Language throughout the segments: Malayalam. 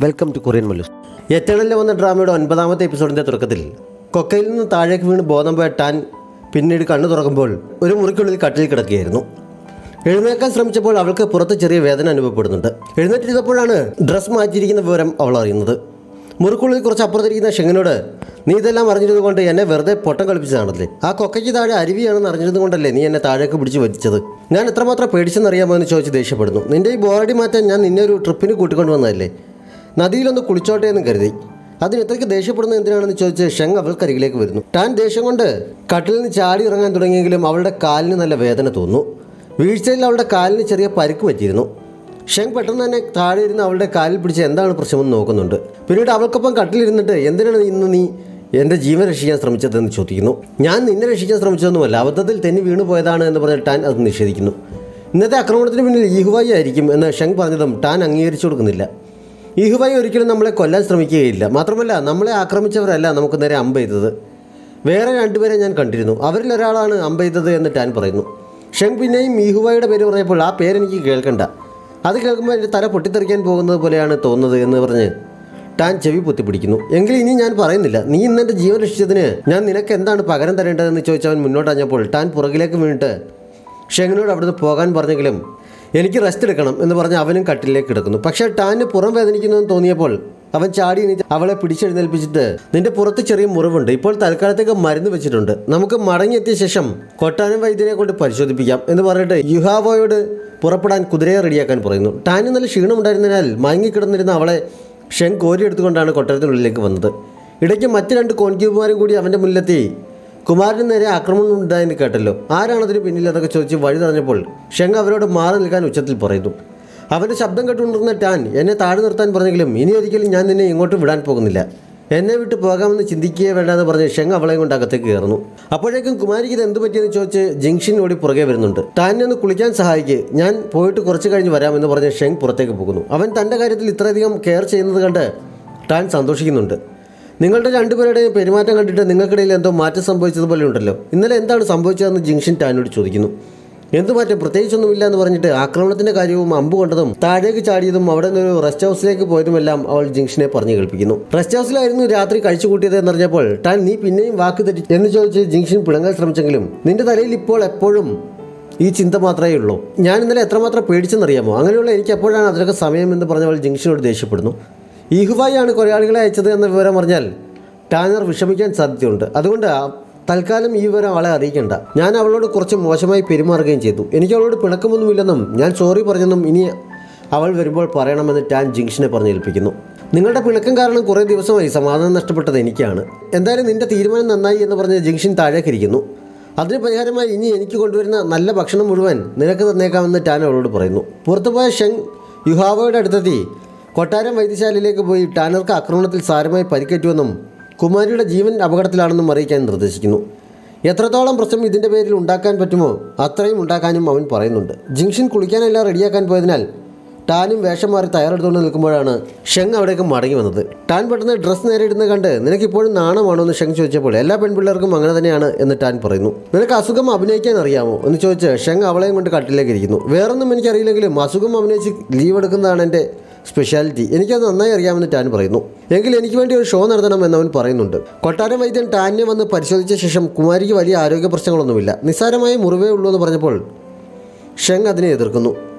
Welcome to Korean Mallus. എറ്റേണലിൽ വന്ന ഡ്രാമയുടെ 9ാമത്തെ എപ്പിസോഡിൻ്റെ തുടക്കത്തിൽ കൊക്കയിൽ നിന്ന് താഴേക്ക് വീണ് ബോധം പോയ ടാൻ പിന്നീട് കണ്ണു തുറക്കുമ്പോൾ ഒരു മുറിക്കുള്ളിൽ കട്ടിൽ കിടക്കുകയായിരുന്നു. എഴുന്നേൽക്കാൻ ശ്രമിച്ചപ്പോൾ അവൾക്ക് പുറത്ത് ചെറിയ വേദന അനുഭവപ്പെടുന്നുണ്ട്. എഴുന്നേറ്റിരുന്നപ്പോഴാണ് ഡ്രസ്സ് മാറ്റിയിരിക്കുന്ന വിവരം അവൾ അറിയുന്നത്. മുറിക്കുള്ളിൽ കുറച്ച് അപ്പുറത്തിരിക്കുന്ന ഷെങ്ങിനോട്, നീ ഇതെല്ലാം അറിഞ്ഞിരുന്നുകൊണ്ട് എന്നെ വെറുതെ പൊട്ടം കളിപ്പിച്ചതാണല്ലേ, ആ കൊക്കയ്ക്ക് താഴെ അരുവിയാണെന്ന് അറിഞ്ഞിരുന്നുകൊണ്ടല്ലേ നീ എന്നെ താഴേക്ക് പിടിച്ച് വലിച്ചത്, ഞാൻ എത്രമാത്രം പേടിച്ചെന്നറിയാമോ എന്ന് ചോദിച്ച് ദേഷ്യപ്പെടുന്നു. നിൻ്റെ ഈ ബോറടി മാറ്റാൻ ഞാൻ നിന്നെ ഒരു ട്രിപ്പിന് കൂട്ടിക്കൊണ്ട് വന്നതല്ലേ, നദിയിലൊന്ന് കുളിച്ചോട്ടെ എന്ന് കരുതി, അതിന് ഇത്രയ്ക്ക് ദേഷ്യപ്പെടുന്നത് എന്തിനാണെന്ന് ചോദിച്ച് ഷെങ് അവൾക്കരികിലേക്ക് വരുന്നു. ടാൻ ദേഷ്യം കൊണ്ട് കട്ടിലിൽ നിന്ന് ചാടി ഇറങ്ങാൻ തുടങ്ങിയെങ്കിലും അവളുടെ കാലിന് നല്ല വേദന തോന്നുന്നു. വീഴ്ചയിൽ അവളുടെ കാലിന് ചെറിയ പരിക്ക് പറ്റിയിരുന്നു. ഷെങ് പെട്ടെന്ന് തന്നെ താഴെ ഇരുന്ന് അവളുടെ കാലിൽ പിടിച്ച് എന്താണ് പ്രശ്നമെന്ന് നോക്കുന്നുണ്ട്. പിന്നീട് അവൾക്കൊപ്പം കട്ടിലിരുന്നിട്ട് എന്തിനാണ് ഇന്ന് നീ എൻ്റെ ജീവൻ രക്ഷിക്കാൻ ശ്രമിച്ചതെന്ന് ചോദിക്കുന്നു. ഞാൻ നിന്നെ രക്ഷിക്കാൻ ശ്രമിച്ചതൊന്നുമല്ല, അബദ്ധത്തിൽ തെന്നി വീണു പോയതാണ് എന്ന് പറഞ്ഞ് ടാൻ അത് നിഷേധിക്കുന്നു. ഇന്നത്തെ ആക്രമണത്തിന് പിന്നിൽ ഈഹുവായി ആയിരിക്കും എന്ന് ഷെങ് പറഞ്ഞതും ടാൻ അംഗീകരിച്ചു കൊടുക്കുന്നില്ല. ഈഹുവായി ഒരിക്കലും നമ്മളെ കൊല്ലാൻ ശ്രമിക്കുകയില്ല, മാത്രമല്ല നമ്മളെ ആക്രമിച്ചവരല്ല നമുക്ക് നേരെ അമ്പ് ചെയ്തത്, വേറെ രണ്ടുപേരെ ഞാൻ കണ്ടിരുന്നു, അവരിൽ ഒരാളാണ് അമ്പ് ചെയ്തത് എന്ന് ടാൻ പറയുന്നു. ഷെങ് പിന്നെയും ഈഹുവായുടെ പേര് പറഞ്ഞപ്പോൾ ആ പേരെനിക്ക് കേൾക്കണ്ട, അത് കേൾക്കുമ്പോൾ എൻ്റെ തല പൊട്ടിത്തെറിക്കാൻ പോകുന്നത് പോലെയാണ് തോന്നുന്നത് എന്ന് പറഞ്ഞ് ടാൻ ചെവി പൊത്തിപ്പിടിക്കുന്നു. എങ്കിൽ ഇനി ഞാൻ പറയുന്നില്ല, നീ ഇന്നെൻ്റെ ജീവൻ രക്ഷിച്ചതിന് ഞാൻ നിനക്ക് എന്താണ് പകരം തരേണ്ടതെന്ന് ചോദിച്ചവൻ മുന്നോട്ടഞ്ഞപ്പോൾ ടാൻ പുറകിലേക്ക് വീണിട്ട് ഷെങ്ങിനോട് അവിടുന്ന് പോകാൻ പറഞ്ഞെങ്കിലും എനിക്ക് റെസ്റ്റ് എടുക്കണം എന്ന് പറഞ്ഞ് അവനും കട്ടിലേക്ക് കിടക്കുന്നു. പക്ഷേ ടാന് പുറം വേദനിക്കുന്നതെന്ന് തോന്നിയപ്പോൾ അവൻ ചാടി എണീറ്റ് അവളെ പിടിച്ചെഴുന്നേൽപ്പിച്ചിട്ട്, നിന്റെ പുറത്ത് ചെറിയ മുറിവുണ്ട്, ഇപ്പോൾ തൽക്കാലത്തേക്ക് മരുന്ന് വെച്ചിട്ടുണ്ട്, നമുക്ക് മടങ്ങിയെത്തിയ ശേഷം കൊട്ടാരം വൈദ്യനെ കൊണ്ട് പരിശോധിപ്പിക്കാം എന്ന് പറഞ്ഞിട്ട് യുഹാവോയോട് പുറപ്പെടാൻ കുതിരയെ റെഡിയാക്കാൻ പറയുന്നു. ടാന് നല്ല ക്ഷീണമുണ്ടായിരുന്നതിനാൽ മയങ്ങിക്കിടന്നിരുന്ന അവളെ ഷെങ് കോരിയെടുത്തുകൊണ്ടാണ് കൊട്ടാരത്തിനുള്ളിലേക്ക് വന്നത്. ഇടയ്ക്ക് മറ്റ് 2 കോൺക്യൂബുമാരും കൂടി അവൻ്റെ മുന്നിലെത്തി കുമാരന് നേരെ ആക്രമണം ഉണ്ടായെന്ന് കേട്ടല്ലോ, ആരാണതിന് പിന്നിൽ എന്നൊക്കെ ചോദിച്ച് വഴി തടഞ്ഞപ്പോൾ ഷെങ് അവരോട് മാറി നിൽക്കാൻ ഉച്ചത്തിൽ പറയുന്നു. അവൻ്റെ ശബ്ദം കേട്ടുകൊണ്ടിരുന്ന ടാൻ എന്നെ താഴെ നിർത്താൻ പറഞ്ഞെങ്കിലും ഇനി ഒരിക്കലും ഞാൻ നിന്നെ ഇങ്ങോട്ട് വിടാൻ പോകുന്നില്ല, എന്നെ വിട്ട് പോകാമെന്ന് ചിന്തിക്കുകയേ വേണ്ടെന്ന് പറഞ്ഞ് ഷെങ് അവളെയും കൊണ്ട് അകത്തേക്ക് കയറുന്നു. അപ്പോഴേക്കും കുമാരിക്ക് ഇത് എന്ത് പറ്റിയെന്ന് ചോദിച്ച് ജിങ്ഷിൻ ഓടി പുറകെ വരുന്നുണ്ട്. ടാനെ ഒന്ന് കുളിക്കാൻ സഹായിക്ക്, ഞാൻ പോയിട്ട് കുറച്ച് കഴിഞ്ഞ് വരാമെന്ന് പറഞ്ഞ് ഷെങ് പുറത്തേക്ക് പോകുന്നു. അവൻ തൻ്റെ കാര്യത്തിൽ ഇത്രയധികം കെയർ ചെയ്യുന്നത് കണ്ട് ടാൻ സന്തോഷിക്കുന്നുണ്ട്. നിങ്ങളുടെ രണ്ടുപേരുടെയും പെരുമാറ്റം കണ്ടിട്ട് നിങ്ങൾക്കിടയിൽ എന്തോ മാറ്റം സംഭവിച്ചതുപോലെ ഉണ്ടല്ലോ, ഇന്നലെ എന്താണ് സംഭവിച്ചതെന്ന് ജിങ്ഷിൻ ടാനോട് ചോദിക്കുന്നു. എന്തു മാറ്റം, പ്രത്യേകിച്ചൊന്നുമില്ല എന്ന് പറഞ്ഞിട്ട് ആക്രമണത്തിൻ്റെ കാര്യവും അമ്പ് കൊണ്ടതും താഴേക്ക് ചാടിയതും അവിടെ നിന്നൊരു റെസ്റ്റ് ഹൗസിലേക്ക് പോയതുമെല്ലാം അവൾ ജിങ്ഷിനെ പറഞ്ഞു കേൾപ്പിക്കുന്നു. റെസ്റ്റ് ഹൗസിലായിരുന്നു രാത്രി കഴിച്ചു കൂട്ടിയത് എന്നറിഞ്ഞപ്പോൾ ടാൻ നീ പിന്നെയും വാക്ക് തെറ്റി എന്ന് ചോദിച്ച് ജിങ്ഷിൻ പിണങ്ങാൻ ശ്രമിച്ചെങ്കിലും നിന്റെ തലയിൽ ഇപ്പോൾ എപ്പോഴും ഈ ചിന്ത മാത്രമേ ഉള്ളൂ, ഞാൻ ഇന്നലെ എത്രമാത്രം പേടിച്ചെന്നറിയാമോ, അങ്ങനെയുള്ള എനിക്ക് എപ്പോഴാണ് അതിനൊക്കെ സമയമെന്ന് പറഞ്ഞവൾ ജിങ്ഷിനോട് ദേഷ്യപ്പെടുന്നു. ഈഹുവായാണ് കൊലയാളികളെ അയച്ചത് എന്ന വിവരം അറിഞ്ഞാൽ ടാനർ വിഷമിക്കാൻ സാധ്യതയുണ്ട്, അതുകൊണ്ട് തൽക്കാലം ഈ വിവരം അവളെ അറിയിക്കേണ്ട, ഞാൻ അവളോട് കുറച്ച് മോശമായി പെരുമാറുകയും ചെയ്തു, എനിക്ക് അവളോട് പിണക്കമൊന്നുമില്ലെന്നും ഞാൻ സോറി പറഞ്ഞെന്നും ഇനി അവൾ വരുമ്പോൾ പറയണമെന്ന് ടാൻ ജിങ്ഷിനെ പറഞ്ഞേൽപ്പിക്കുന്നു. നിങ്ങളുടെ പിണക്കം കാരണം കുറേ ദിവസമായി സമാധാനം നഷ്ടപ്പെട്ടത് എനിക്കാണ്, എന്തായാലും നിന്റെ തീരുമാനം നന്നായി എന്ന് പറഞ്ഞ് ജിങ്ഷിൻ താഴേക്കിരിക്കുന്നു. അതിന് പരിഹാരമായി ഇനി എനിക്ക് കൊണ്ടുവരുന്ന നല്ല ഭക്ഷണം മുഴുവൻ നിനക്ക് തന്നേക്കാമെന്ന് ടാൻ അവളോട് പറയുന്നു. പുറത്തുപോയ ഷെങ് യുഹാവോയുടെ അടുത്തെത്തി കൊട്ടാരം വൈദ്യശാലയിലേക്ക് പോയി ടാനർക്ക് ആക്രമണത്തിൽ സാരമായി പരിക്കേറ്റുവെന്നും കുമാരിയുടെ ജീവൻ അപകടത്തിലാണെന്നും അറിയിക്കാൻ നിർദ്ദേശിക്കുന്നു. എത്രത്തോളം പ്രശ്നം ഇതിൻ്റെ പേരിൽ ഉണ്ടാക്കാൻ പറ്റുമോ അത്രയും ഉണ്ടാക്കാനും അവൻ പറയുന്നുണ്ട്. ജിങ്ഷിൻ കുളിക്കാനെല്ലാം റെഡിയാക്കാൻ പോയതിനാൽ ടാനും വേഷം മാറി തയ്യാറെടുത്തുകൊണ്ട് നിൽക്കുമ്പോഴാണ് ഷെങ് അവിടേക്ക് മടങ്ങി വന്നത്. ടാൻ പെട്ടെന്ന് ഡ്രസ്സ് നേരെ ഇടുന്നത് കണ്ട് നിനക്കിപ്പോഴും നാണമാണോ എന്ന് ഷെങ് ചോദിച്ചപ്പോൾ എല്ലാ പെൺപിള്ളേർക്കും അങ്ങനെ തന്നെയാണ് എന്ന് ടാൻ പറയുന്നു. നിനക്ക് അസുഖം അഭിനയിക്കാൻ അറിയാമോ എന്ന് ചോദിച്ച് ഷെങ് അവളെയും കൊണ്ട് കട്ടിലേക്ക് ഇരിക്കുന്നു. വേറൊന്നും എനിക്കറിയില്ലെങ്കിലും അസുഖം അഭിനയിച്ച് ലീവ് എടുക്കുന്നതാണ് എൻ്റെ സ്പെഷ്യാലിറ്റി, എനിക്കത് നന്നായി അറിയാമെന്ന് ടാൻ പറയുന്നു. എങ്കിൽ എനിക്ക് വേണ്ടി ഒരു ഷോ നടത്തണമെന്ന് അവൻ പറയുന്നുണ്ട്. കൊട്ടാരം വൈദ്യൻ ടാനിനെ വന്ന് പരിശോധിച്ച ശേഷം കുമാരിക്ക് വലിയ ആരോഗ്യ പ്രശ്നങ്ങളൊന്നുമില്ല, നിസ്സാരമായ മുറിവേ ഉള്ളൂ എന്ന് പറഞ്ഞപ്പോൾ ഷെങ് അതിനെ എതിർക്കുന്നു.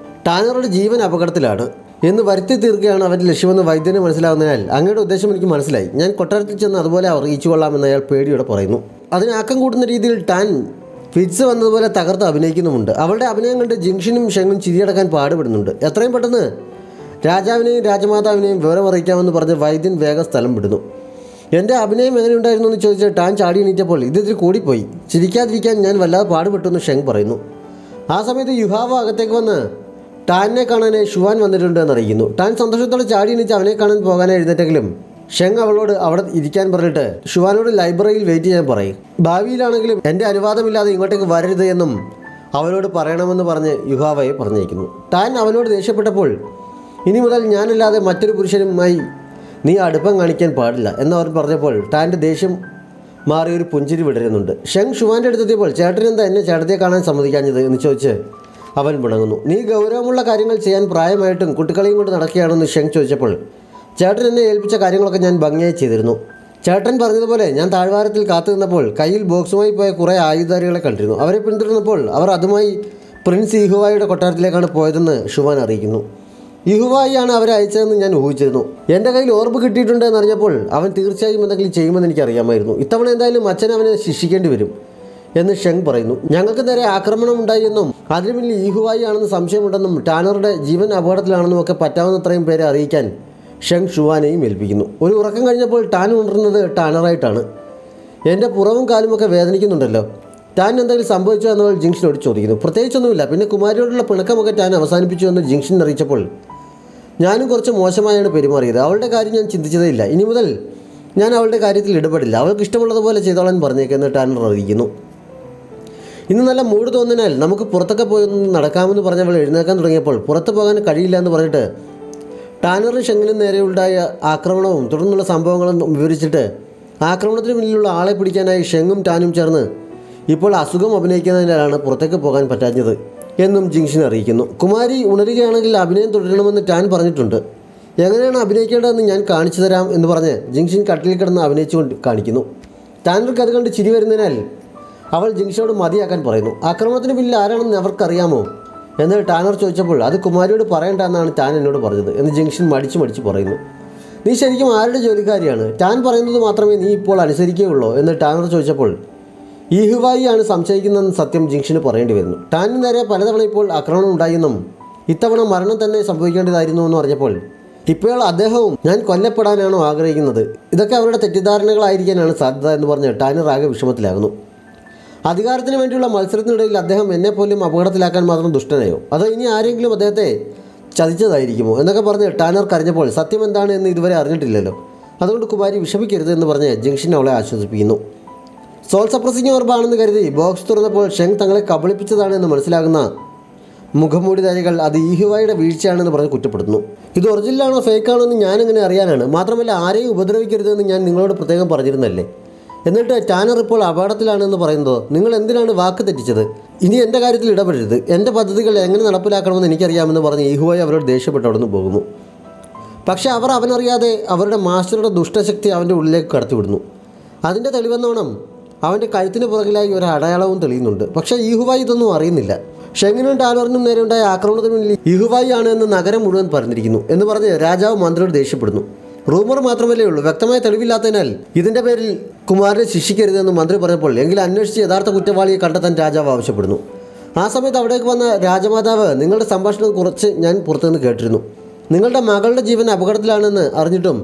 ടാനറുടെ ജീവൻ അപകടത്തിലാണ് എന്ന് വരുത്തി തീർക്കുകയാണ് അവൻ്റെ ലക്ഷ്യമെന്ന് വൈദ്യന് മനസ്സിലാവുന്നതിനാൽ അങ്ങയുടെ ഉദ്ദേശം എനിക്ക് മനസ്സിലായി, ഞാൻ കൊട്ടാരത്തിൽ ചെന്ന് അതുപോലെ അറിയിച്ചു കൊള്ളാമെന്ന് അയാൾ പേടിയോടെ പറയുന്നു. അതിന് ആക്കം കൂട്ടുന്ന രീതിയിൽ ടാൻ ഫിറ്റ്സ് വന്നതുപോലെ തകർത്ത് അഭിനയിക്കുന്നുമുണ്ട്. അവളുടെ അഭിനയം കണ്ട് ജിങ്ഷിനും ഷെങ്ങും ചിരിയടക്കാൻ പാടുപെടുന്നുണ്ട്. എത്രയും പെട്ടെന്ന് രാജാവിനെയും രാജമാതാവിനെയും വിവരം അറിയിക്കാമെന്ന് പറഞ്ഞ് വൈദ്യൻ വേഗം സ്ഥലം വിടുന്നു. എൻ്റെ അഭിനയം എങ്ങനെയുണ്ടായിരുന്നു എന്ന് ചോദിച്ച് ടാൻ ചാടി എണീറ്റപ്പോൾ ഇതിൽ കൂടിപ്പോയി, ചിരിക്കാതിരിക്കാൻ ഞാൻ വല്ലാതെ പാടുപെട്ടു എന്ന് ഷെങ് പറയുന്നു. ആ സമയത്ത് യുഹാവ അകത്തേക്ക് വന്ന് ടാനിനെ കാണാൻ ഷുവാൻ വന്നിട്ടുണ്ട് എന്നറിയിക്കുന്നു. ടാൻ സന്തോഷത്തോടെ ചാടി എണീച്ച് അവനെ കാണാൻ പോകാനായി എഴുന്നേറ്റെങ്കിലും ഷെങ് അവളോട് അവിടെ ഇരിക്കാൻ പറഞ്ഞിട്ട് ഷുവാനോട് ലൈബ്രറിയിൽ വെയിറ്റ് ചെയ്യാൻ പറയും, ഭാവിയിലാണെങ്കിലും എൻ്റെ അനുവാദമില്ലാതെ ഇങ്ങോട്ടേക്ക് വരരുത് എന്നും അവനോട് പറയണമെന്ന് പറഞ്ഞ് യുഹാവയെ പറഞ്ഞേക്കുന്നു. ടാൻ അവനോട് ദേഷ്യപ്പെട്ടപ്പോൾ ഇനി മുതൽ ഞാനല്ലാതെ മറ്റൊരു പുരുഷനുമായി നീ അടുപ്പം കാണിക്കാൻ പാടില്ല എന്നവർ പറഞ്ഞപ്പോൾ ടാൻ്റെ ദേഷ്യം മാറിയൊരു പുഞ്ചിരി വിടരുന്നുണ്ട്. ഷെങ് ഷുവാൻ്റെ അടുത്തെത്തിയപ്പോൾ ചേട്ടനെന്താ എന്നെ ചേട്ടത്തെ കാണാൻ സമ്മതിക്കാഞ്ഞത് എന്ന് ചോദിച്ച് അവൻ പിണങ്ങുന്നു. നീ ഗൗരവമുള്ള കാര്യങ്ങൾ ചെയ്യാൻ പ്രായമായിട്ടും കുട്ടികളെയും കൊണ്ട് നടക്കുകയാണെന്ന് ഷെങ് ചോദിച്ചപ്പോൾ ചേട്ടൻ എന്നെ ഏൽപ്പിച്ച കാര്യങ്ങളൊക്കെ ഞാൻ ഭംഗിയായി ചെയ്തിരുന്നു. ചേട്ടൻ പറഞ്ഞതുപോലെ ഞാൻ താഴ്വാരത്തിൽ കാത്തു നിന്നപ്പോൾ കയ്യിൽ ബോക്സുമായി പോയ കുറേ ആയുധധാരികളെ കണ്ടിരുന്നു. അവരെ പിന്തുടർന്നപ്പോൾ അവർ അതുമായി പ്രിൻസ് യിഹുവായുടെ കൊട്ടാരത്തിലേക്കാണ് പോയതെന്ന് ഷുവാൻ അറിയിക്കുന്നു. യിഹുവായിയാണ് അവരെ അയച്ചതെന്ന് ഞാൻ ഊഹിച്ചിരുന്നു. എൻ്റെ കയ്യിൽ ഓർമ്മ കിട്ടിയിട്ടുണ്ട് എന്നറിഞ്ഞപ്പോൾ അവൻ തീർച്ചയായും എന്തെങ്കിലും ചെയ്യുമെന്ന് എനിക്കറിയാമായിരുന്നു. ഇത്തവണ എന്തായാലും അച്ഛൻ അവനെ ശിക്ഷിക്കേണ്ടി വരും എന്ന് ഷെങ് പറയുന്നു. ഞങ്ങൾക്ക് നേരെ ആക്രമണം ഉണ്ടായി എന്നും അതിന് പിന്നിൽ യിഹുവായി ആണെന്ന് സംശയമുണ്ടെന്നും ടാനറുടെ ജീവൻ അപകടത്തിലാണെന്നും ഒക്കെ പറ്റാവുന്നത്രയും പേരെ അറിയിക്കാൻ ഷെങ് ഷുവാനെയും ഏൽപ്പിക്കുന്നു. ഒരു ഉറക്കം കഴിഞ്ഞപ്പോൾ ടാൻ ഉണർന്നത് ടാനറായിട്ടാണ്. എൻ്റെ പുറവും കാലുമൊക്കെ വേദനിക്കുന്നുണ്ടല്ലോ, ടാൻ എന്തെങ്കിലും സംഭവിച്ചോ എന്നവൾ ജിങ്ഷനോട് ചോദിക്കുന്നു. പ്രത്യേകിച്ചൊന്നുമില്ല, പിന്നെ കുമാരിയോടുള്ള പിണക്കമൊക്കെ ടാൻ അവസാനിപ്പിച്ചു എന്ന് ജിങ്ഷൻ അറിയിച്ചപ്പോൾ ഞാനും കുറച്ച് മോശമായാണ് പെരുമാറിയത്. അവളുടെ കാര്യം ഞാൻ ചിന്തിച്ചതേ ഇല്ല. ഇനി മുതൽ ഞാൻ അവളുടെ കാര്യത്തിൽ ഇടപെടില്ല. അവൾക്ക് ഇഷ്ടമുള്ളതുപോലെ ചെയ്തോളാൻ പറഞ്ഞേക്കെന്ന് ടാനർ അറിയിക്കുന്നു. ഇന്ന് നല്ല മൂഡ് തോന്നിനാൽ നമുക്ക് പുറത്തൊക്കെ പോയി നടക്കാമെന്ന് പറഞ്ഞവൾ എഴുന്നേക്കാൻ തുടങ്ങിയപ്പോൾ പുറത്ത് പോകാൻ കഴിയില്ല എന്ന് പറഞ്ഞിട്ട് ടാനറും ഷെങ്ങിനും നേരെയുണ്ടായ ആക്രമണവും തുടർന്നുള്ള സംഭവങ്ങളും വിവരിച്ചിട്ട് ആക്രമണത്തിന് മുന്നിലുള്ള ആളെ പിടിക്കാനായി ഷെങ്ങും ടാനും ചേർന്ന് ഇപ്പോൾ അസുഖം അഭിനയിക്കുന്നതിനാലാണ് പുറത്തേക്ക് പോകാൻ പറ്റാഞ്ഞത് എന്നും ജിങ്ഷൻ അറിയിക്കുന്നു. കുമാരി ഉണരുകയാണെങ്കിൽ അഭിനയം തുടരണമെന്ന് ടാൻ പറഞ്ഞിട്ടുണ്ട്. എങ്ങനെയാണ് അഭിനയിക്കേണ്ടതെന്ന് ഞാൻ കാണിച്ചു തരാം എന്ന് പറഞ്ഞ് ജിങ്ഷൻ കട്ടിലിൽ കിടന്ന് അഭിനയിച്ചുകൊണ്ട് കാണിക്കുന്നു. ടാനർക്ക് അത് കണ്ട് ചിരി വരുന്നതിനാൽ അവൾ ജിങ്ഷനോട് മതിയാക്കാൻ പറയുന്നു. ആക്രമണത്തിന് പിന്നിൽ ആരാണെന്ന് അവർക്കറിയാമോ എന്ന് ടാനർ ചോദിച്ചപ്പോൾ അത് കുമാരിയോട് പറയണ്ട എന്നാണ് ടാൻ എന്നോട് പറഞ്ഞത് എന്ന് ജിങ്ഷൻ മടിച്ച് പറയുന്നു. നീ ശരിക്കും ആരുടെ ജോലിക്കാരിയാണ്? ടാൻ പറയുന്നത് മാത്രമേ നീ ഇപ്പോൾ അനുസരിക്കുകയുള്ളൂ എന്ന് ടാനർ ചോദിച്ചപ്പോൾ യിഹുവായി ആണ് സംശയിക്കുന്നതെന്ന് സത്യം ജിങ്ഷന് പറയേണ്ടി വരുന്നു. ടാനിന് നേരെ പലതവണ ഇപ്പോൾ ആക്രമണം ഉണ്ടായെന്നും ഇത്തവണ മരണം തന്നെ സംഭവിക്കേണ്ടതായിരുന്നു എന്ന് പറഞ്ഞപ്പോൾ ഇപ്പോൾ അദ്ദേഹവും ഞാൻ കൊല്ലപ്പെടാനാണോ ആഗ്രഹിക്കുന്നത്, ഇതൊക്കെ അവരുടെ തെറ്റിദ്ധാരണകളായിരിക്കാനാണ് സാധ്യത എന്ന് പറഞ്ഞ് ടാനർ ആകെ വിഷമത്തിലാകുന്നു. അധികാരത്തിന് വേണ്ടിയുള്ള മത്സരത്തിനിടയിൽ അദ്ദേഹം എന്നെപ്പോലും അപകടത്തിലാക്കാൻ മാത്രം ദുഷ്ടനായോ, അതോ ഇനി ആരെങ്കിലും അദ്ദേഹത്തെ ചതിച്ചതായിരിക്കുമോ എന്നൊക്കെ പറഞ്ഞ് ടാനർ കരഞ്ഞപ്പോൾ സത്യം എന്താണ് എന്ന് ഇതുവരെ അറിഞ്ഞിട്ടില്ലല്ലോ, അതുകൊണ്ട് കുമാരി വിഷമിക്കരുത് എന്ന് പറഞ്ഞ് ജംഗ്ഷൻ അവളെ ആശ്വസിപ്പിക്കുന്നു. സോൾ സപ്രസിംഗ് ഓർബാണെന്ന് കരുതി ബോക്സ് തുറന്നപ്പോൾ ഷെങ് തങ്ങളെ കബളിപ്പിച്ചതാണ് എന്ന് മനസ്സിലാകുന്ന മുഖംമൂടിധാരികൾ അത് യിഹുവായുടെ വീഴ്ചയാണെന്ന് പറഞ്ഞ് കുറ്റപ്പെടുത്തുന്നു. ഇത് ഒറിജിനലാണോ ഫേക്കാണോ എന്ന് ഞാനെങ്ങനെ അറിയാനാണ്, മാത്രമല്ല ആരെയും ഉപദ്രവിക്കരുതെന്ന് ഞാൻ നിങ്ങളോട് പ്രത്യേകം പറഞ്ഞിരുന്നല്ലേ. എന്നിട്ട് ടാനർ ഇപ്പോൾ അപകടത്തിലാണെന്ന് പറയുന്നത് നിങ്ങൾ എന്തിനാണ് വാക്ക് തെറ്റിച്ചത്? ഇനി എൻ്റെ കാര്യത്തിൽ ഇടപെടരുത്, എൻ്റെ പദ്ധതികൾ എങ്ങനെ നടപ്പിലാക്കണമെന്ന് എനിക്കറിയാമെന്ന് പറഞ്ഞ് യിഹുവായി അവരോട് ദേഷ്യപ്പെട്ട് അവിടെ നിന്ന് പോകുന്നു. പക്ഷേ അവർ അവനറിയാതെ അവരുടെ മാസ്റ്ററുടെ ദുഷ്ടശക്തി അവൻ്റെ ഉള്ളിലേക്ക് കടത്തിവിടുന്നു. അതിൻ്റെ തെളിവെന്നോണം അവൻ്റെ കഴുത്തിന് പുറകിലായി ഒരു അടയാളവും തെളിയുന്നുണ്ട്. പക്ഷേ യിഹുവായി ഇതൊന്നും അറിയുന്നില്ല. ഷെങ്ങിനും ടാനറിനും നേരെയുണ്ടായ ആക്രമണത്തിന് മുന്നിൽ യിഹുവായി ആണ് എന്ന് നഗരം മുഴുവൻ പറഞ്ഞിരിക്കുന്നു എന്ന് പറഞ്ഞ് രാജാവ് മന്ത്രിയോട് ദേഷ്യപ്പെടുന്നു. റൂമർ മാത്രമല്ലേ ഉള്ളൂ, വ്യക്തമായ തെളിവില്ലാത്തതിനാൽ ഇതിൻ്റെ പേരിൽ കുമാരനെ ശിക്ഷിക്കരുതെന്ന് മന്ത്രി പറഞ്ഞപ്പോൾ എങ്കിൽ അന്വേഷിച്ച് യഥാർത്ഥ കുറ്റവാളിയെ കണ്ടെത്താൻ രാജാവ് ആവശ്യപ്പെടുന്നു. ആ സമയത്ത് അവിടേക്ക് വന്ന രാജമാതാവ് നിങ്ങളുടെ സംഭാഷണം കുറച്ച് ഞാൻ പുറത്തുനിന്ന് കേട്ടിരുന്നു. നിങ്ങളുടെ മകളുടെ ജീവൻ അപകടത്തിലാണെന്ന് അറിഞ്ഞിട്ടും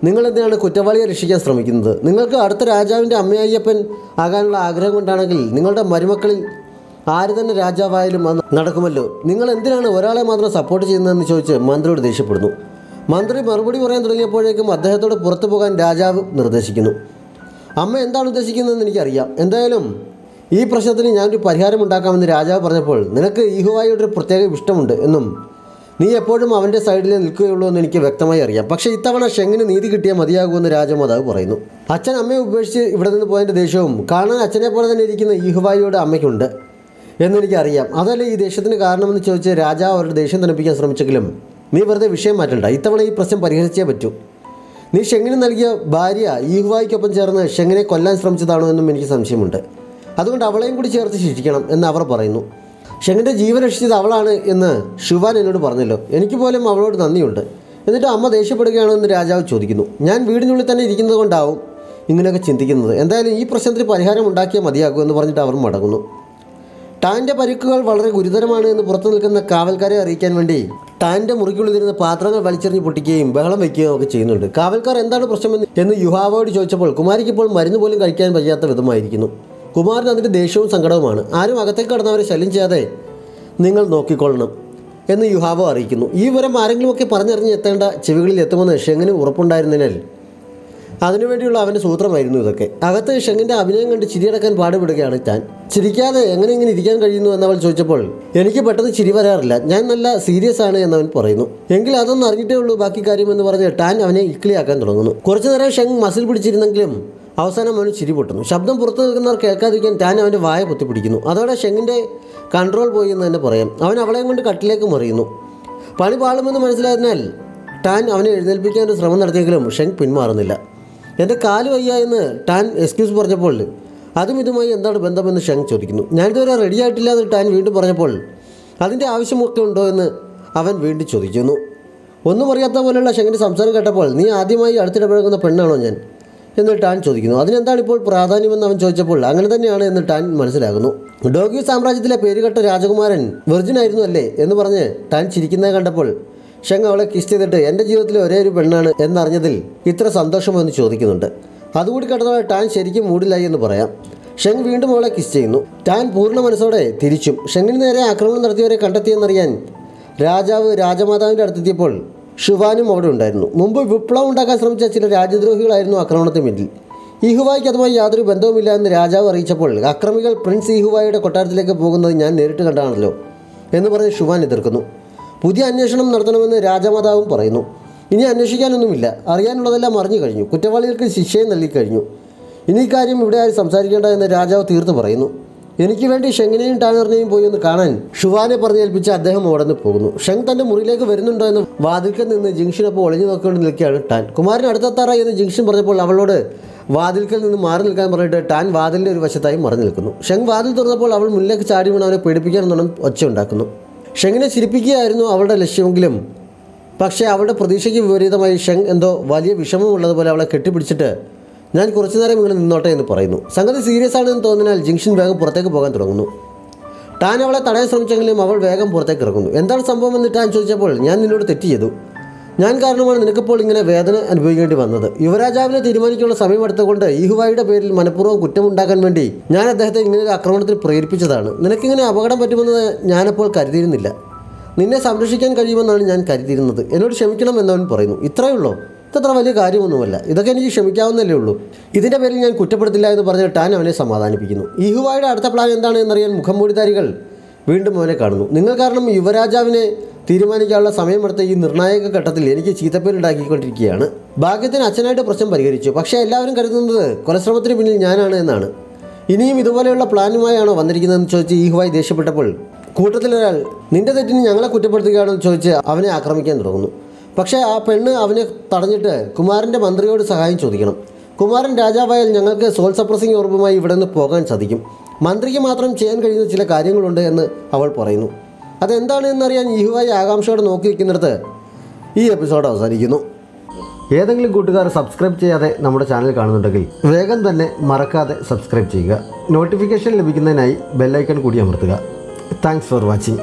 നിങ്ങൾ എന്തിനാണ് കുറ്റവാളിയെ രക്ഷിക്കാൻ ശ്രമിക്കുന്നത്? നിങ്ങൾക്ക് അടുത്ത രാജാവിൻ്റെ അമ്മയയ്യപ്പൻ ആകാനുള്ള ആഗ്രഹം കൊണ്ടാണെങ്കിൽ നിങ്ങളുടെ മരുമക്കളിൽ ആര് തന്നെ രാജാവായാലും അത് നടക്കുമല്ലോ. നിങ്ങൾ എന്തിനാണ് ഒരാളെ മാത്രം സപ്പോർട്ട് ചെയ്യുന്നതെന്ന് ചോദിച്ച് മന്ത്രിയോട് ദേഷ്യപ്പെടുന്നു. മന്ത്രി മറുപടി പറയാൻ തുടങ്ങിയപ്പോഴേക്കും അദ്ദേഹത്തോട് പുറത്തു പോകാൻ രാജാവ് നിർദ്ദേശിക്കുന്നു. അമ്മ എന്താണ് ഉദ്ദേശിക്കുന്നതെന്ന് എനിക്കറിയാം, എന്തായാലും ഈ പ്രശ്നത്തിന് ഞാനൊരു പരിഹാരം ഉണ്ടാക്കാമെന്ന് രാജാവ് പറഞ്ഞപ്പോൾ നിനക്ക് യിഹുവായുടെ ഒരു പ്രത്യേക ഇഷ്ടമുണ്ട് എന്നും നീ എപ്പോഴും അവൻ്റെ സൈഡിൽ നിൽക്കുകയുള്ളൂ എന്ന് എനിക്ക് വ്യക്തമായി അറിയാം. പക്ഷേ ഇത്തവണ ഷെങ്ങിന് നീതി കിട്ടിയാൽ മതിയാകുമെന്ന് രാജമാതാവ് പറയുന്നു. അച്ഛൻ അമ്മയെ ഉപേക്ഷിച്ച് ഇവിടെ നിന്ന് പോയതിൻ്റെ ദേഷ്യവും കാണാൻ അച്ഛനെ പോലെ തന്നെ ഇരിക്കുന്ന യിഹുവായുടെ അമ്മയ്ക്കുണ്ട് എന്നെനിക്കറിയാം. അതല്ലേ ഈ ദേഷ്യത്തിന് കാരണമെന്ന് ചോദിച്ച് രാജാവ് അവരുടെ ദേഷ്യം തണുപ്പിക്കാൻ ശ്രമിച്ചെങ്കിലും നീ വെറുതെ വിഷയം മാറ്റണ്ട, ഇത്തവണ ഈ പ്രശ്നം പരിഹരിച്ചേ പറ്റൂ. നീ ഷെങ്ങിന് നൽകിയ ഭാര്യ യിഹുവായ്ക്കൊപ്പം ചേർന്ന് ഷെങ്ങിനെ കൊല്ലാൻ ശ്രമിച്ചതാണോ എന്നും എനിക്ക് സംശയമുണ്ട്. അതുകൊണ്ട് അവളെയും കൂടി ചേർത്ത് ശിക്ഷിക്കണം എന്ന് അവർ പറയുന്നു. ഷെങ്ങിൻ്റെ ജീവൻ രക്ഷിച്ചത് അവളാണ് എന്ന് ഷുവാൻ എന്നോട് പറഞ്ഞല്ലോ, എനിക്ക് പോലും അവളോട് നന്ദിയുണ്ട്. എന്നിട്ട് അമ്മ ദേഷ്യപ്പെടുകയാണോ എന്ന് രാജാവ് ചോദിക്കുന്നു. ഞാൻ വീടിനുള്ളിൽ തന്നെ ഇരിക്കുന്നത് കൊണ്ടാവും ഇങ്ങനെയൊക്കെ ചിന്തിക്കുന്നത്. എന്തായാലും ഈ പ്രശ്നത്തിന് പരിഹാരം ഉണ്ടാക്കിയാൽ മതിയാകും എന്ന് പറഞ്ഞിട്ട് അവർ മടങ്ങുന്നു. ടാൻ്റെ പരിക്കുകൾ വളരെ ഗുരുതരമാണ് എന്ന് പുറത്തു നിൽക്കുന്ന കാവൽക്കാരെ അറിയിക്കാൻ വേണ്ടി ടാൻ്റെ മുറിക്കുള്ളിലിരുന്ന പാത്രങ്ങൾ വലിച്ചെറിഞ്ഞ് പൊട്ടിക്കുകയും ബഹളം വയ്ക്കുകയും ഒക്കെ ചെയ്യുന്നുണ്ട്. കാവൽക്കാർ എന്താണ് പ്രശ്നമെന്ന് യുഹാവോട് ചോദിച്ചപ്പോൾ കുമാരിക്ക് ഇപ്പോൾ മരുന്ന് പോലും കഴിക്കാൻ വയ്യാത്ത വിധമായിരിക്കുന്നു. കുമാരന് അതിൻ്റെ ദേഷ്യവും സങ്കടവുമാണ്. ആരും അകത്തേക്ക് കടന്നവരെ ശല്യം ചെയ്യാതെ നിങ്ങൾ നോക്കിക്കൊള്ളണം എന്ന് യുഹാവോ അറിയിക്കുന്നു. ഈ വിവരം ആരെങ്കിലുമൊക്കെ പറഞ്ഞറിഞ്ഞ് എത്തേണ്ട ചെവികളിൽ എത്തുമെന്ന് ഷെങ്ങിന് ഉറപ്പുണ്ടായിരുന്നതിനാൽ അതിനുവേണ്ടിയുള്ള അവൻ്റെ സൂത്രമായിരുന്നു ഇതൊക്കെ. അകത്ത് ഷെങ്ങിൻ്റെ അഭിനയം കണ്ട് ചിരിയടക്കാൻ പാടുപെടുകയാണ് ടാൻ. ചിരിക്കാതെ എങ്ങനെ ഇങ്ങനെ ഇരിക്കാൻ കഴിയുന്നു എന്നവൾ ചോദിച്ചപ്പോൾ എനിക്ക് പെട്ടെന്ന് ചിരി വരാറില്ല, ഞാൻ നല്ല സീരിയസ് ആണ് എന്നവൻ പറയുന്നു. എങ്കിൽ അതൊന്നും അറിഞ്ഞിട്ടേ ഉള്ളൂ ബാക്കി കാര്യമെന്ന് പറഞ്ഞ് ടാൻ അവനെ ഇക്കിളിയാക്കാൻ തുടങ്ങുന്നു. കുറച്ചു നേരം ഷെങ് മസിൽ പിടിച്ചിരുന്നെങ്കിലും അവസാനം അവന് ചിരി പൊട്ടുന്നു. ശബ്ദം പുറത്തു നിൽക്കുന്നവർ കേൾക്കാതിരിക്കാൻ ടാൻ അവൻ്റെ വായ പൊത്തിപ്പിടിക്കുന്നു. അതോടെ ഷെങ്ങിൻ്റെ കൺട്രോൾ പോയി എന്ന് തന്നെ പറയാം. അവൻ അവളെയും കൊണ്ട് കട്ടിലേക്ക് മറിയുന്നു. പണി പാളുമെന്ന് മനസ്സിലായതിനാൽ ടാൻ അവനെ എഴുന്നേൽപ്പിക്കാൻ ഒരു ശ്രമം നടത്തിയെങ്കിലും ഷെങ് പിന്മാറുന്നില്ല. എൻ്റെ കാല് വയ്യ എന്ന് ടാൻ എക്സ്ക്യൂസ് പറഞ്ഞപ്പോൾ അതും ഇതുമായി എന്താണ് ബന്ധമെന്ന് ഷെങ് ചോദിക്കുന്നു. ഞാനിതുവരെ റെഡിയായിട്ടില്ല എന്ന് ടാൻ വീണ്ടും പറഞ്ഞപ്പോൾ അതിൻ്റെ ആവശ്യമൊക്കെ ഉണ്ടോ എന്ന് അവൻ വീണ്ടും ചോദിക്കുന്നു. ഒന്നും അറിയാത്ത പോലെയുള്ള ഷെങ്ങിൻ്റെ സംസാരം കേട്ടപ്പോൾ നീ ആദ്യമായി അടുത്തിടപഴകുന്ന പെണ്ണാണോ ഞാൻ എന്ന് ടാൻ ചോദിക്കുന്നു. അതിനെന്താണ് ഇപ്പോൾ പ്രാധാന്യമെന്ന് അവൻ ചോദിച്ചപ്പോൾ അങ്ങനെ തന്നെയാണ് എന്ന് ടാൻ മനസ്സിലാകുന്നു. ഡോഗ്യൂ സാമ്രാജ്യത്തിലെ പേരുകെട്ട രാജകുമാരൻ വെർജിനായിരുന്നു അല്ലേ എന്ന് പറഞ്ഞ് ടാൻ ചിരിക്കുന്നത് കണ്ടപ്പോൾ ഷെങ് അവളെ കിസ് ചെയ്തിട്ട് എൻ്റെ ജീവിതത്തിലെ ഒരേ ഒരു പെണ്ണാണ് എന്നറിഞ്ഞതിൽ ഇത്ര സന്തോഷമോ എന്ന് ചോദിക്കുന്നുണ്ട്. അതുകൂടി കേട്ടതോടെ ടാൻ ശരിക്കും മൂഡിലായി എന്ന് പറയാം. ഷെങ് വീണ്ടും അവളെ കിസ് ചെയ്യുന്നു. ടാൻ പൂർണ്ണ മനസ്സോടെ തിരിച്ചും. ഷെങ്ങിന് നേരെ ആക്രമണം നടത്തിയവരെ കണ്ടെത്തിയെന്നറിയാൻ രാജാവ് രാജമാതാവിൻ്റെ അടുത്തെത്തിയപ്പോൾ ഷുവാനും അവിടെ ഉണ്ടായിരുന്നു. മുമ്പ് വിപ്ലവം ഉണ്ടാക്കാൻ ശ്രമിച്ച ചില രാജ്യദ്രോഹികളായിരുന്നു ആക്രമണത്തിന് പിന്നിൽ. ഈഹുവായ്ക്ക് അതുമായി യാതൊരു ബന്ധവുമില്ല എന്ന് രാജാവ് അറിയിച്ചപ്പോൾ അക്രമികൾ പ്രിൻസ് ഈഹുവായുടെ കൊട്ടാരത്തിലേക്ക് പോകുന്നത് ഞാൻ നേരിട്ട് കണ്ടാണല്ലോ എന്ന് പറഞ്ഞ് ഷുവാൻ എതിർക്കുന്നു. പുതിയ അന്വേഷണം നടത്തണമെന്ന് രാജമാതാവും പറയുന്നു. ഇനി അന്വേഷിക്കാനൊന്നുമില്ല, അറിയാനുള്ളതെല്ലാം അറിഞ്ഞു കഴിഞ്ഞു, കുറ്റവാളികൾക്ക് ശിക്ഷയും നൽകിക്കഴിഞ്ഞു. ഇനി ഈ കാര്യം ഇവിടെ ആരും സംസാരിക്കേണ്ട എന്ന് രാജാവ് തീർത്ത് പറയുന്നു. എനിക്ക് വേണ്ടി ഷെങ്ങിനെയും ടാനറിനെയും പോയി ഒന്ന് കാണാൻ ഷുവാനെ പറഞ്ഞേൽപ്പിച്ച് അദ്ദേഹം അവിടെ നിന്ന് പോകുന്നു. ഷെങ് തൻ്റെ മുറിയിലേക്ക് വരുന്നുണ്ടോ എന്ന് വാതിൽക്കൽ നിന്ന് ജിങ്ഷനപ്പോൾ ഒളിഞ്ഞു നോക്കിക്കൊണ്ട് നിൽക്കുകയാണ് ടാൻ. കുമാരൻ അടുത്തെത്താറായി എന്ന് ജിങ്ഷൻ പറഞ്ഞപ്പോൾ അവളോട് വാതിൽക്കൽ നിന്ന് മാറി നിൽക്കാൻ പറഞ്ഞിട്ട് ടാൻ വാതിലിൻ്റെ ഒരു വശത്തായി മറഞ്ഞു നിൽക്കുന്നു. ഷെങ് വാതിൽ തുറന്നപ്പോൾ അവൾ മുന്നിലേക്ക് ചാടി വീണ് അവനെ പേടിപ്പിക്കാനെന്നോണം ഒച്ച ഉണ്ടാക്കുന്നു. ഷെങ്ങിനെ ചിരിപ്പിക്കുകയായിരുന്നു അവളുടെ ലക്ഷ്യമെങ്കിലും പക്ഷേ അവളുടെ പ്രതീക്ഷയ്ക്ക് വിപരീതമായി ഷെങ് എന്തോ വലിയ വിഷമമുള്ളതുപോലെ അവളെ കെട്ടിപ്പിടിച്ചിട്ട് ഞാൻ കുറച്ചു നേരം ഇങ്ങനെ നിന്നോട്ടെ എന്ന് പറയുന്നു. സംഗതി സീരിയസ് ആണെന്ന് തോന്നിയാൽ ജിങ്ഷൻ വേഗം പുറത്തേക്ക് പോകാൻ തുടങ്ങുന്നു. ടാൻ അവളെ തടയാൻ ശ്രമിച്ചെങ്കിലും അവൾ വേഗം പുറത്തേക്ക് ഇറങ്ങുന്നു. എന്താണ് സംഭവമെന്ന് ടാൻ ചോദിച്ചപ്പോൾ ഞാൻ നിന്നോട് തെറ്റ് ചെയ്തു, ഞാൻ കാരണമാണ് നിനക്കിപ്പോൾ ഇങ്ങനെ വേദന അനുഭവിക്കേണ്ടി വന്നത്. യുവരാജാവിനെ തീരുമാനിക്കാനുള്ള സമയമെടുത്തുകൊണ്ട് ഈഹുവായുടെ പേരിൽ മനഃപൂർവ്വം കുറ്റമുണ്ടാക്കാൻ വേണ്ടി ഞാൻ അദ്ദേഹത്തെ ഇങ്ങനെ ഒരു ആക്രമണത്തിന് പ്രേരിപ്പിച്ചതാണ്. നിനക്കിങ്ങനെ അപകടം പറ്റുമെന്ന് ഞാനപ്പോൾ കരുതിയിരുന്നില്ല. നിന്നെ സംരക്ഷിക്കാൻ കഴിയുമെന്നാണ് ഞാൻ കരുതിയിരുന്നത്. എന്നോട് ക്ഷമിക്കണം എന്നവൻ പറയുന്നു. ഇത്രയേ ഉള്ളൂ, ഇതത്ര വലിയ കാര്യമൊന്നുമല്ല, ഇതൊക്കെ എനിക്ക് ക്ഷമിക്കാവുന്നല്ലേ ഉള്ളൂ. ഇതിൻ്റെ പേരിൽ ഞാൻ കുറ്റപ്പെടുത്തില്ല എന്ന് പറഞ്ഞ് ടാൻ അവനെ സമാധാനിപ്പിക്കുന്നു. ഈഹുവായുടെ അടുത്ത പ്ലാൻ എന്താണ് എന്നറിയാൻ മുഖംമൂടിധാരികൾ വീണ്ടും അവനെ കാണുന്നു. നിങ്ങൾ കാരണം യുവരാജാവിനെ തീരുമാനിക്കാനുള്ള സമയമെടുത്ത ഈ നിർണായക ഘട്ടത്തിൽ എനിക്ക് ചീത്തപ്പേരുണ്ടാക്കിക്കൊണ്ടിരിക്കുകയാണ്. ഭാഗ്യത്തിന് അച്ഛനായിട്ട് പ്രശ്നം പരിഹരിച്ചു, പക്ഷേ എല്ലാവരും കരുതുന്നത് കൊലശ്രമത്തിന് പിന്നിൽ ഞാനാണ് എന്നാണ്. ഇനിയും ഇതുപോലെയുള്ള പ്ലാനുമായാണോ വന്നിരിക്കുന്നതെന്ന് ചോദിച്ച് ഈഹുവായി ദേഷ്യപ്പെട്ടപ്പോൾ കൂട്ടത്തിലൊരാൾ നിന്റെ തെറ്റിന് ഞങ്ങളെ കുറ്റപ്പെടുത്തുകയാണെന്ന് ചോദിച്ച് അവനെ ആക്രമിക്കാൻ തുടങ്ങുന്നു. പക്ഷേ ആ പെണ്ണ് അവനെ തടഞ്ഞിട്ട് കുമാരൻ്റെ മന്ത്രിയോട് സഹായം ചോദിക്കണം. കുമാരൻ രാജാവായാൽ ഞങ്ങൾക്ക് സോൾ സപ്രസിംഗ് ഓർമ്മയുമായി ഇവിടെ നിന്ന് പോകാൻ സാധിക്കും. മന്ത്രിക്ക് മാത്രം ചെയ്യാൻ കഴിയുന്ന ചില കാര്യങ്ങളുണ്ട് എന്ന് അവൾ പറയുന്നു. അതെന്താണ് എന്നറിയാൻ ഈഹുവായി ആകാംക്ഷയോടെ നോക്കി നിൽക്കുന്നിടത്ത് ഈ എപ്പിസോഡ് അവസാനിക്കുന്നു. ഏതെങ്കിലും കൂട്ടുകാർ സബ്സ്ക്രൈബ് ചെയ്യാതെ നമ്മുടെ ചാനൽ കാണുന്നുണ്ടെങ്കിൽ വേഗം തന്നെ മറക്കാതെ സബ്സ്ക്രൈബ് ചെയ്യുക. നോട്ടിഫിക്കേഷൻ ലഭിക്കുന്നതിനായി ബെല്ലൈക്കൺ കൂടി അമർത്തുക. Thanks for watching.